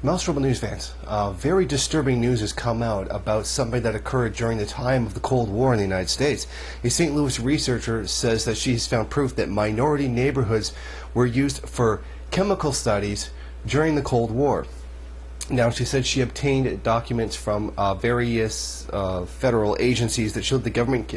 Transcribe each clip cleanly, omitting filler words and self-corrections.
Mouse Rebel News fans, very disturbing news has come out about something that occurred during the time of the Cold War in the United States. A St. Louis researcher says that she's found proof that minority neighborhoods were used for chemical studies during the Cold War. Now, she said she obtained documents from various federal agencies that showed the government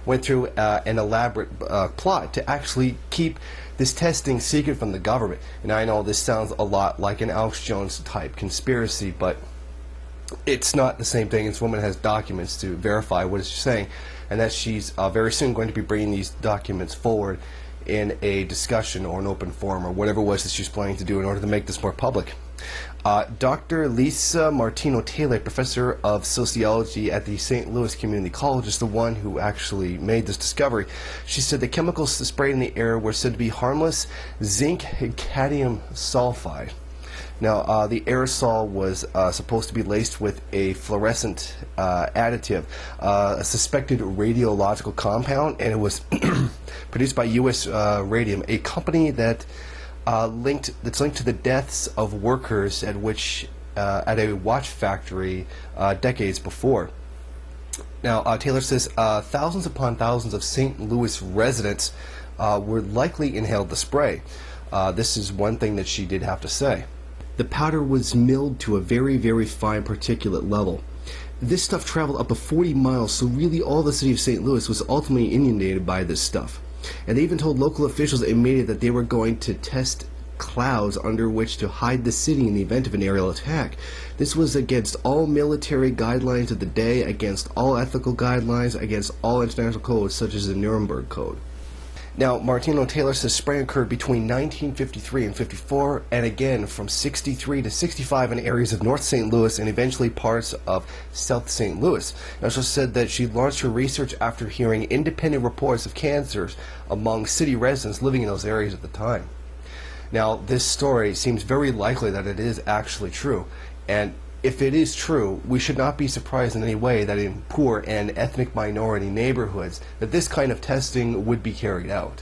went through an elaborate plot to actually keep this testing secret from the government. And I know this sounds a lot like an Alex Jones type conspiracy, but it's not the same thing. This woman has documents to verify what she's saying, and that she's very soon going to be bringing these documents forward in a discussion or an open forum or whatever it was that she's planning to do in order to make this more public. Dr. Lisa Martino-Taylor, professor of sociology at the St. Louis Community College, is the one who actually made this discovery. She said the chemicals sprayed in the air were said to be harmless zinc cadmium sulfide. Now, the aerosol was supposed to be laced with a fluorescent additive, a suspected radiological compound, and it was produced by U.S. Radium, a company that that's linked to the deaths of workers at a watch factory decades before. Now, Taylor says thousands upon thousands of St. Louis residents were likely inhaled the spray. This is one thing that she did have to say. The powder was milled to a very, very fine particulate level. This stuff traveled up to 40 miles, so really all the city of St. Louis was ultimately inundated by this stuff. And they even told local officials in May that they were going to test clouds under which to hide the city in the event of an aerial attack. This was against all military guidelines of the day, against all ethical guidelines, against all international codes such as the Nuremberg Code. Now, Martino-Taylor says spraying occurred between 1953 and 54, and again from 63 to 65 in areas of North St. Louis and eventually parts of South St. Louis. She also said that she launched her research after hearing independent reports of cancers among city residents living in those areas at the time. Now, this story seems very likely that it is actually true, and if it is true, we should not be surprised in any way that in poor and ethnic minority neighborhoods that this kind of testing would be carried out.